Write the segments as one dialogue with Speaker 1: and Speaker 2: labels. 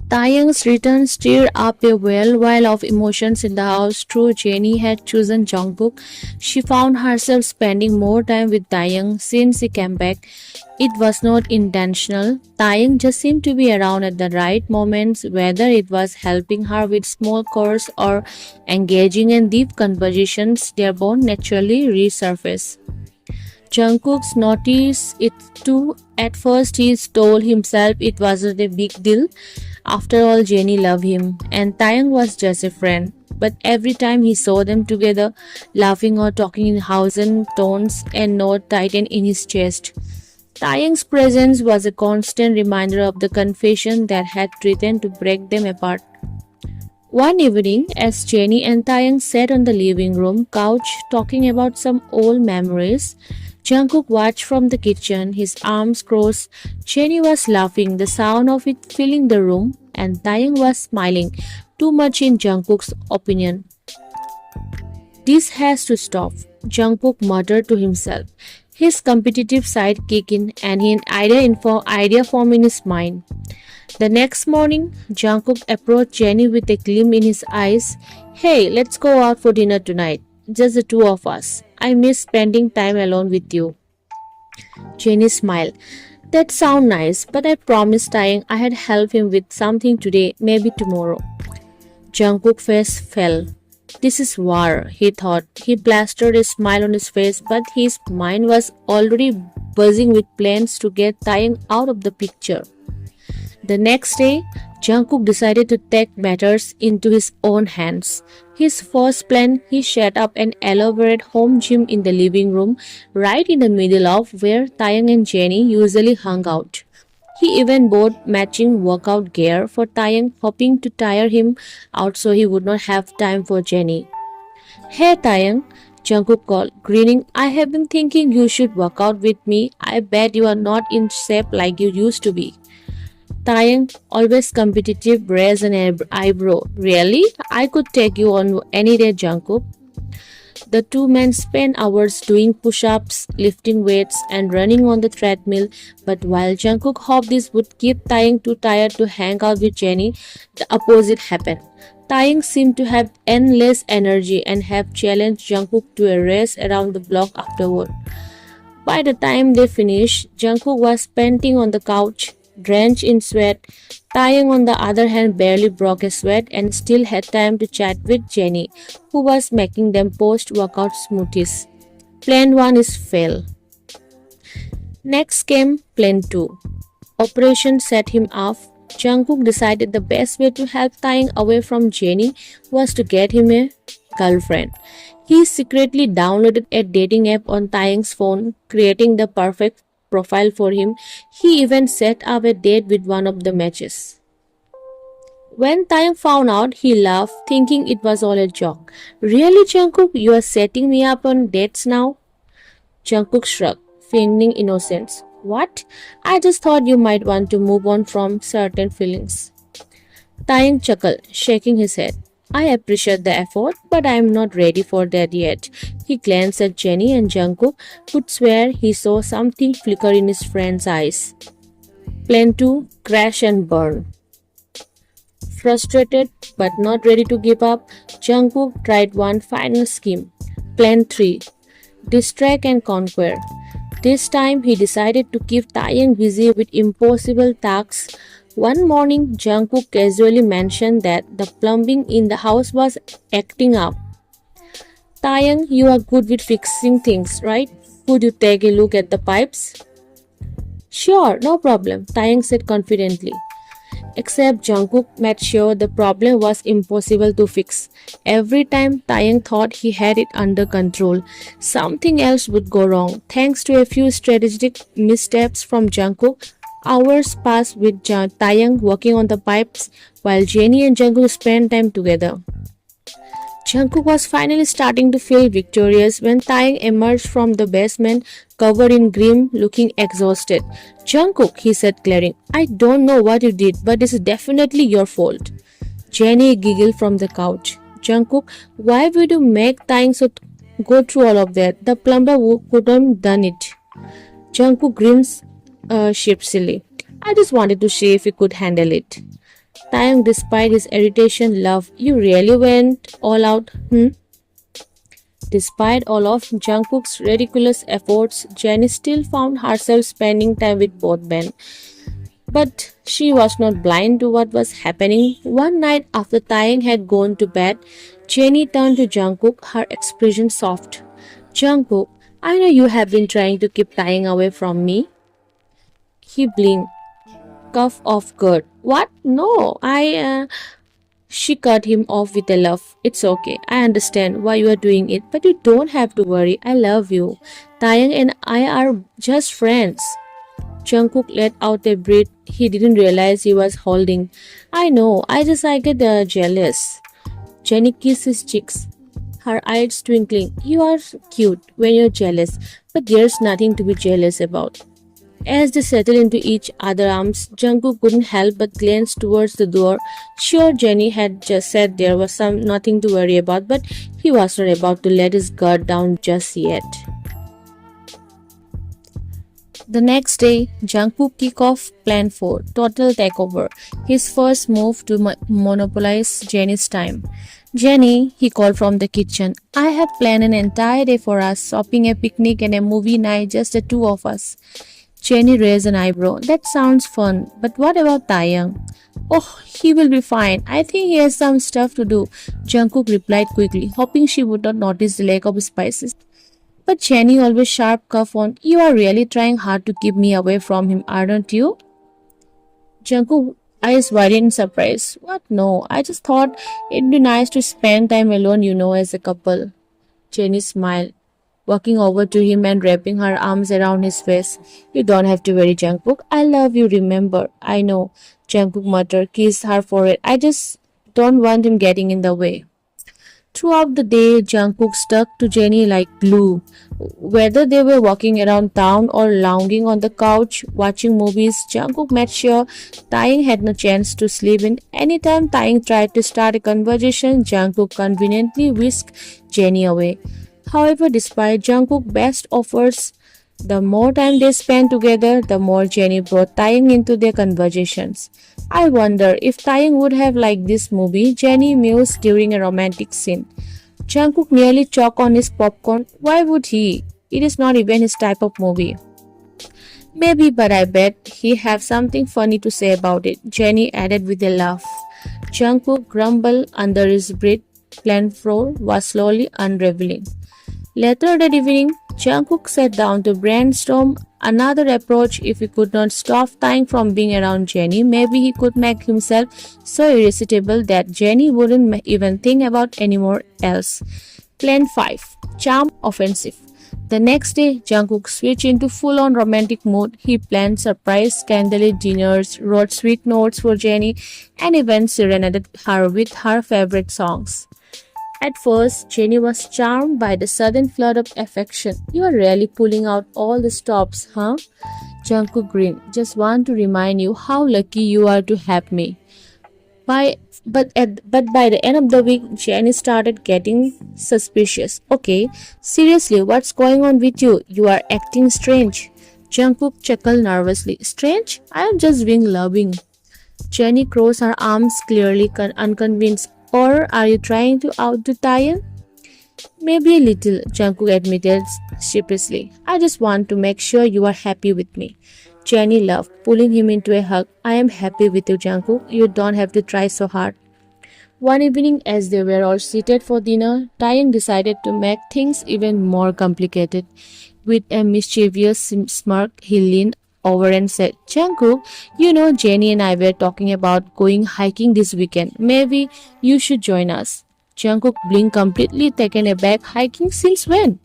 Speaker 1: Taeyang's return stirred up a whirlwind of emotions in the house. True, Jenny had chosen Jungkook. She found herself spending more time with Taeyang since he came back. It was not intentional. Taeyang just seemed to be around at the right moments, whether it was helping her with small chores or engaging in deep conversations. Their bond naturally resurfaced. Jungkook noticed it too. At first, he told himself it wasn't a big deal. After all, Jenny loved him, and Taeyang was just a friend. But every time he saw them together, laughing or talking in Hausen tones, a knot tightened in his chest. Taeyang's presence was a constant reminder of the confession that had threatened to break them apart. One evening, as Jenny and Taeyang sat on the living room couch talking about some old memories, Jungkook watched from the kitchen, his arms crossed. Jenny was laughing, the sound of it filling the room, and Taeyang was smiling, too much in Jungkook's opinion. This has to stop, Jungkook muttered to himself. His competitive side kicked in and an idea formed in his mind. The next morning, Jungkook approached Jenny with a gleam in his eyes. Hey, let's go out for dinner tonight. Just the two of us. I miss spending time alone with you. Jenny smiled. That sounds nice, but I promised Taeyang I had help him with something today, maybe tomorrow. Jungkook's face fell. This is war, he thought. He plastered a smile on his face, but his mind was already buzzing with plans to get Taeyang out of the picture. The next day, Jungkook decided to take matters into his own hands. His first plan, he set up an elaborate home gym in the living room, right in the middle of where Taeyang and Jenny usually hung out. He even bought matching workout gear for Taeyang, hoping to tire him out so he would not have time for Jenny. Hey Taeyang, Jungkook called, grinning. I have been thinking you should work out with me. I bet you are not in shape like you used to be. Taeyang, always competitive, raised an eyebrow. Really? I could take you on any day, Jungkook. The two men spent hours doing push-ups, lifting weights, and running on the treadmill. But while Jungkook hoped this would keep Taeyang too tired to hang out with Jenny, the opposite happened. Taeyang seemed to have endless energy and have challenged Jungkook to a race around the block afterward. By the time they finished, Jungkook was panting on the couch, drenched in sweat. Taeyang, on the other hand, barely broke a sweat and still had time to chat with Jenny, who was making them post-workout smoothies. Plan 1 is fail. Next came Plan 2. Operation set him off. Jungkook decided the best way to help Taeyang away from Jenny was to get him a girlfriend. He secretly downloaded a dating app on Taeyang's phone, creating the perfect profile for him. He even set up a date with one of the matches. When Taeyang found out, he laughed, thinking it was all a joke. Really, Jungkook, you are setting me up on dates now? Jungkook shrugged, feigning innocence. What? I just thought you might want to move on from certain feelings. Taeyang chuckled, shaking his head. I appreciate the effort, but I am not ready for that yet. He glanced at Jenny, and Jungkook could swear he saw something flicker in his friend's eyes. Plan 2, crash and burn. Frustrated but not ready to give up, Jungkook tried one final scheme. Plan 3, distract and conquer. This time he decided to keep Taeyang busy with impossible tasks. One morning, Jungkook casually mentioned that the plumbing in the house was acting up. Taeyang, you are good with fixing things, right? Could you take a look at the pipes? Sure, no problem, Taeyang said confidently. Except Jungkook made sure the problem was impossible to fix. Every time Taeyang thought he had it under control, something else would go wrong. Thanks to a few strategic missteps from Jungkook, hours passed with Taeyang working on the pipes while Jenny and Jungkook spent time together. Jungkook was finally starting to feel victorious when Taeyang emerged from the basement covered in grime, looking exhausted. Jungkook, he said, glaring, I don't know what you did, but this is definitely your fault. Jenny giggled from the couch. Jungkook, why would you make Taeyang go through all of that? The plumber couldn't done it. Jungkook grins sheepishly. I just wanted to see if you could handle it. Taeyong, despite his irritation, laughed. You really went all out, hmm? Despite all of Jungkook's ridiculous efforts, Jennie still found herself spending time with both men. But she was not blind to what was happening. One night after Taeyang had gone to bed, Jennie turned to Jungkook, her expression soft. Jungkook, I know you have been trying to keep Taeyang away from me. He blinked, cough off guard. What? No, She cut him off with a laugh. It's okay. I understand why you are doing it, but you don't have to worry. I love you. Taeyang and I are just friends. Jungkook let out a breath he didn't realize he was holding. I know, I get jealous. Jenny kissed his cheeks, her eyes twinkling. You are cute when you're jealous, but there's nothing to be jealous about. As they settled into each other's arms, Jungkook couldn't help but glance towards the door. Sure, Jenny had just said there was nothing to worry about, but he was not about to let his guard down just yet. The next day, Jungkook kicked off Plan 4, Total Takeover, his first move to monopolize Jenny's time. Jenny, he called from the kitchen, I have planned an entire day for us, shopping, a picnic, and a movie night, just the two of us. Jenny raised an eyebrow. That sounds fun, but what about Taeyang? Oh, he will be fine. I think he has some stuff to do, Jungkook replied quickly, hoping she would not notice the lack of spices. But Jenny always sharp cough on. You are really trying hard to keep me away from him, aren't you? Jungkook eyes widened in surprise. What? No, I just thought it'd be nice to spend time alone, as a couple. Jenny smiled, walking over to him and wrapping her arms around his face. You don't have to worry, Jungkook. I love you, remember. I know, Jungkook muttered, kissed her forehead. I just don't want him getting in the way. Throughout the day, Jungkook stuck to Jenny like glue. Whether they were walking around town or lounging on the couch watching movies, Jungkook made sure Taeyang had no chance to sleep in. Anytime Taeyang tried to start a conversation, Jungkook conveniently whisked Jenny away. However, despite Jungkook's best offers, the more time they spent together, the more Jenny brought Taeyang into their conversations. I wonder if Taeyang would have liked this movie, Jenny mused during a romantic scene. Jungkook nearly choked on his popcorn. Why would he? It is not even his type of movie. Maybe, but I bet he have something funny to say about it, Jenny added with a laugh. Jungkook grumbled under his breath. Plan 4 was slowly unraveling. Later that evening, Jungkook sat down to brainstorm another approach. If he could not stop Taeyang from being around Jenny, maybe he could make himself so irresistible that Jenny wouldn't even think about anyone else. Plan 5. Charm Offensive. The next day, Jungkook switched into full-on romantic mode. He planned surprise candlelit dinners, wrote sweet notes for Jenny, and even serenaded her with her favorite songs. At first, Jenny was charmed by the sudden flood of affection. You are really pulling out all the stops, huh? Jungkook grinned. Just want to remind you how lucky you are to have me. But by the end of the week, Jenny started getting suspicious. Okay, seriously, what's going on with you? You are acting strange. Jungkook chuckled nervously. Strange? I am just being loving. Jenny crossed her arms, clearly unconvinced. Or are you trying to outdo Taeyang? Maybe a little, Jungkook admitted sheepishly. I just want to make sure you are happy with me. Jenny laughed, pulling him into a hug. I am happy with you, Jungkook. You don't have to try so hard. One evening, as they were all seated for dinner, Taeyang decided to make things even more complicated. With a mischievous smirk, he leaned over and said, Jungkook, Jenny and I were talking about going hiking this weekend. Maybe you should join us. Jungkook blinked, completely taken aback. Hiking since when?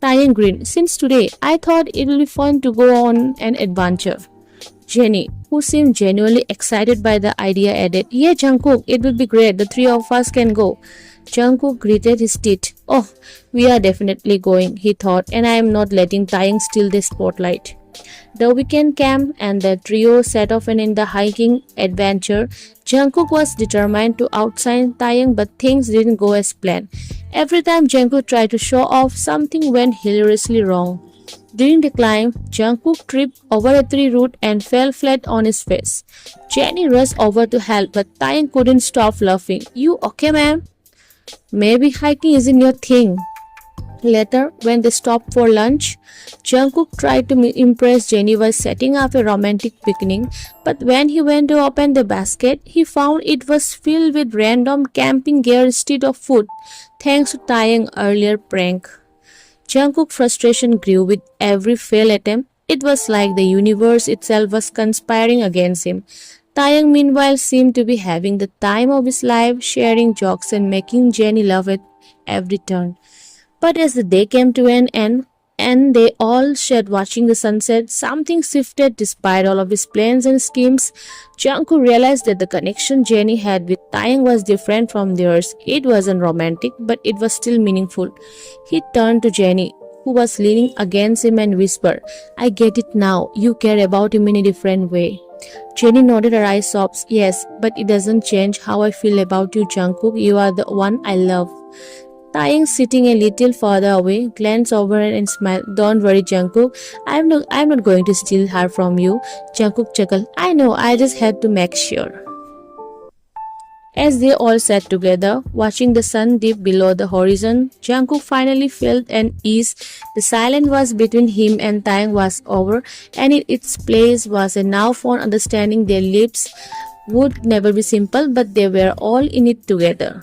Speaker 1: Taeyang grinned. Since today. I thought it would be fun to go on an adventure. Jenny, who seemed genuinely excited by the idea, added, Yeah, Jungkook, it would be great. The three of us can go. Jungkook gritted his teeth. Oh, we are definitely going, he thought, and I am not letting Taeyang steal the spotlight. The weekend came and the trio set off in the hiking adventure. Jungkook was determined to outshine Taeyang, but things didn't go as planned. Every time Jungkook tried to show off, something went hilariously wrong. During the climb, Jungkook tripped over a tree root and fell flat on his face. Jenny rushed over to help, but Taeyang couldn't stop laughing. You okay, ma'am? Maybe hiking isn't your thing. Later, when they stopped for lunch, Jungkook tried to impress Jenny by setting up a romantic picnic, but when he went to open the basket, he found it was filled with random camping gear instead of food, thanks to Taeyang's earlier prank. Jungkook's frustration grew with every failed attempt. It was like the universe itself was conspiring against him. Taeyang meanwhile seemed to be having the time of his life, sharing jokes and making Jenny laugh at every turn. But as the day came to an end and they all sat watching the sunset, something shifted despite all of his plans and schemes. Jungkook realized that the connection Jenny had with Taeyang was different from theirs. It wasn't romantic, but it was still meaningful. He turned to Jenny, who was leaning against him, and whispered, I get it now. You care about him in a different way. Jenny nodded her eyes soft. Yes, but it doesn't change how I feel about you, Jungkook. You are the one I love. Taeyang, sitting a little further away, glanced over and smiled. Don't worry, Jungkook. I'm not going to steal her from you. Jungkook chuckled. I know, I just had to make sure. As they all sat together, watching the sun dip below the horizon, Jungkook finally felt an ease. The silence was between him and Taeyang was over, and in its place was a now-found understanding. Their lives would never be simple, but they were all in it together.